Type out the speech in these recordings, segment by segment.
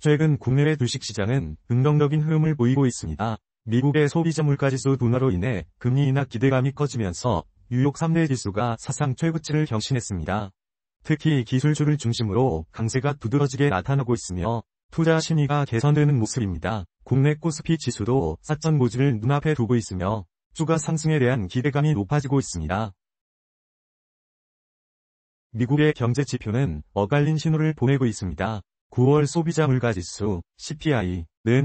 최근 국내외 주식시장은 긍정적인 흐름을 보이고 있습니다. 미국의 소비자 물가지수 둔화로 인해 금리 인하 기대감이 커지면서 뉴욕 3대 지수가 사상 최고치를 경신했습니다. 특히 기술주를 중심으로 강세가 두드러지게 나타나고 있으며 투자 심리가 개선되는 모습입니다. 국내 코스피 지수도 사천 고지를 눈앞에 두고 있으며 주가 상승에 대한 기대감이 높아지고 있습니다. 미국의 경제 지표는 엇갈린 신호를 보내고 있습니다. 9월 소비자 물가지수 CPI는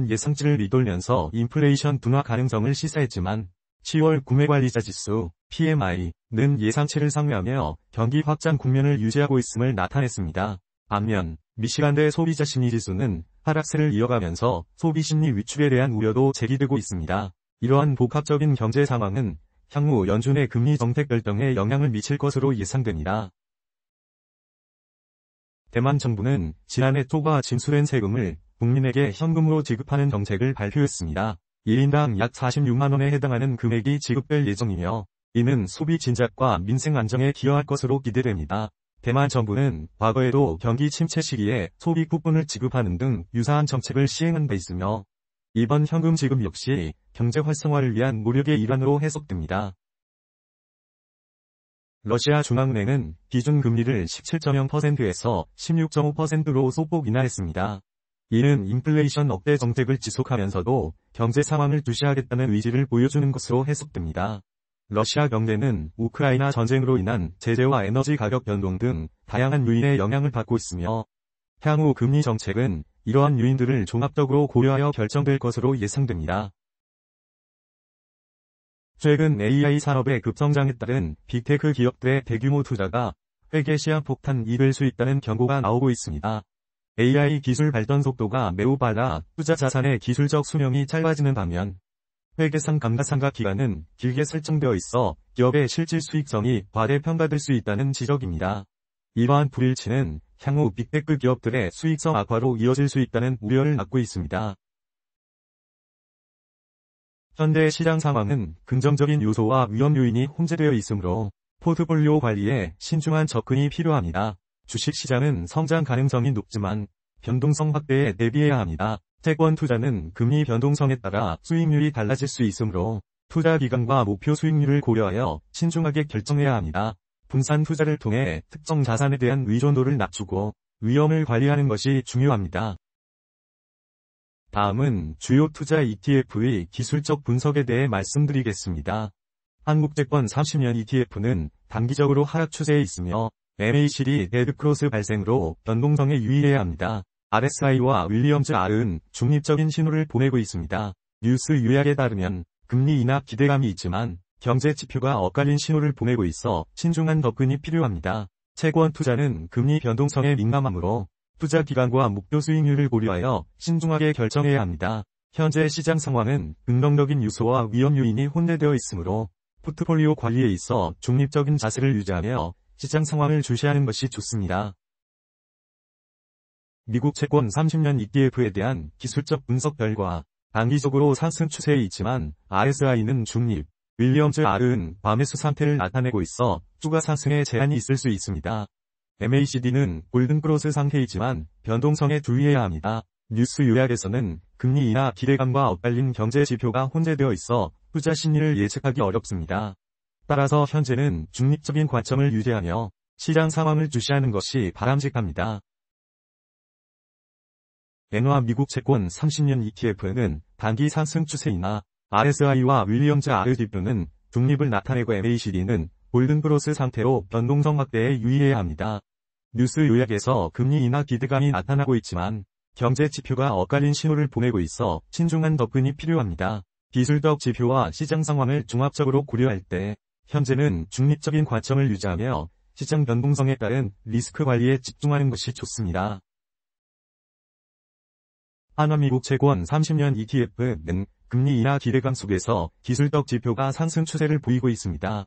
예상치를 밑돌면서 인플레이션 둔화 가능성을 시사했지만 10월 구매관리자 지수 PMI는 예상치를 상회하며 경기 확장 국면을 유지하고 있음을 나타냈습니다. 반면 미시간대 소비자 심리지수는 하락세를 이어가면서 소비심리 위축에 대한 우려도 제기되고 있습니다. 이러한 복합적인 경제 상황은 향후 연준의 금리 정책 결정에 영향을 미칠 것으로 예상됩니다. 대만 정부는 지난해 초과 징수된 세금을 국민에게 현금으로 지급하는 정책을 발표했습니다. 1인당 약 46만원에 해당하는 금액이 지급될 예정이며 이는 소비 진작과 민생 안정에 기여할 것으로 기대됩니다. 대만 정부는 과거에도 경기 침체 시기에 소비 쿠폰을 지급하는 등 유사한 정책을 시행한 바 있으며 이번 현금 지급 역시 경제 활성화를 위한 노력의 일환으로 해석됩니다. 러시아 중앙은행은 기준금리를 17.0%에서 16.5%로 소폭 인하했습니다. 이는 인플레이션 억제 정책을 지속하면서도 경제 상황을 주시하겠다는 의지를 보여주는 것으로 해석됩니다. 러시아 경제는 우크라이나 전쟁으로 인한 제재와 에너지 가격 변동 등 다양한 요인의 영향을 받고 있으며 향후 금리 정책은 이러한 요인들을 종합적으로 고려하여 결정될 것으로 예상됩니다. 최근 AI 산업의 급성장에 따른 빅테크 기업들의 대규모 투자가 회계 시한폭탄이 될 수 있다는 경고가 나오고 있습니다. AI 기술 발전 속도가 매우 빨라 투자 자산의 기술적 수명이 짧아지는 반면 회계상 감가상각 기간은 길게 설정되어 있어 기업의 실질 수익성이 과대평가될 수 있다는 지적입니다. 이러한 불일치는 향후 빅테크 기업들의 수익성 악화로 이어질 수 있다는 우려를 낳고 있습니다. 현대 시장 상황은 긍정적인 요소와 위험 요인이 혼재되어 있으므로 포트폴리오 관리에 신중한 접근이 필요합니다. 주식시장은 성장 가능성이 높지만 변동성 확대에 대비해야 합니다. 채권 투자는 금리 변동성에 따라 수익률이 달라질 수 있으므로 투자 기간과 목표 수익률을 고려하여 신중하게 결정해야 합니다. 분산 투자를 통해 특정 자산에 대한 의존도를 낮추고 위험을 관리하는 것이 중요합니다. 다음은 주요 투자 ETF의 기술적 분석에 대해 말씀드리겠습니다. 한국채권 30년 ETF는 단기적으로 하락 추세에 있으며 MACD 데드크로스 발생으로 변동성에 유의해야 합니다. RSI와 윌리엄즈 R은 중립적인 신호를 보내고 있습니다. 뉴스 요약에 따르면 금리 인하 기대감이 있지만 경제 지표가 엇갈린 신호를 보내고 있어 신중한 접근이 필요합니다. 채권 투자는 금리 변동성에 민감하므로 투자 기간과 목표 수익률을 고려하여 신중하게 결정해야 합니다. 현재 시장 상황은 긍정적인 요소와 위험 요인이 혼재되어 있으므로 포트폴리오 관리에 있어 중립적인 자세를 유지하며 시장 상황을 주시하는 것이 좋습니다. 미국 채권 30년 ETF에 대한 기술적 분석 결과 단기적으로 상승 추세에 있지만 RSI는 중립, 윌리엄즈 R은 과매수 상태를 나타내고 있어 주가 상승에 제한이 있을 수 있습니다. MACD는 골든크로스 상태이지만 변동성에 주의해야 합니다. 뉴스 요약에서는 금리 인하 기대감과 엇갈린 경제 지표가 혼재되어 있어 투자 심리를 예측하기 어렵습니다. 따라서 현재는 중립적인 관점을 유지하며 시장 상황을 주시하는 것이 바람직합니다. 엔화 미국 채권 30년 ETF는 단기 상승 추세이나 RSI와 윌리엄즈 R 지표는 중립을 나타내고 MACD는 골든크로스 상태로 변동성 확대에 유의해야 합니다. 뉴스 요약에서 금리 인하 기대감이 나타나고 있지만 경제 지표가 엇갈린 신호를 보내고 있어 신중한 접근이 필요합니다. 기술적 지표와 시장 상황을 종합적으로 고려할 때 현재는 중립적인 관점을 유지하며 시장 변동성에 따른 리스크 관리에 집중하는 것이 좋습니다. 한화 미국 채권 30년 ETF는 금리 인하 기대감 속에서 기술적 지표가 상승 추세를 보이고 있습니다.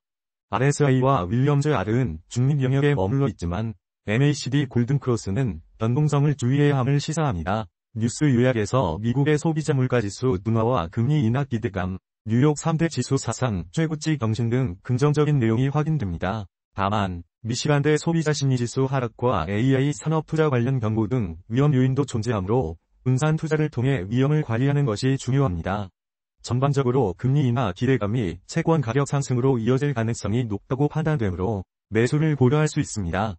RSI와 윌리엄즈 R은 중립 영역에 머물러 있지만 MACD 골든크로스는 변동성을 주의해야 함을 시사합니다. 뉴스 요약에서 미국의 소비자 물가지수 둔화와 금리 인하 기대감, 뉴욕 3대 지수 사상 최고치 경신 등 긍정적인 내용이 확인됩니다. 다만 미시간대 소비자 심리지수 하락과 AI 산업 투자 관련 경고 등 위험 요인도 존재하므로 분산 투자를 통해 위험을 관리하는 것이 중요합니다. 전반적으로 금리 인하 기대감이 채권 가격 상승으로 이어질 가능성이 높다고 판단되므로 매수를 고려할 수 있습니다.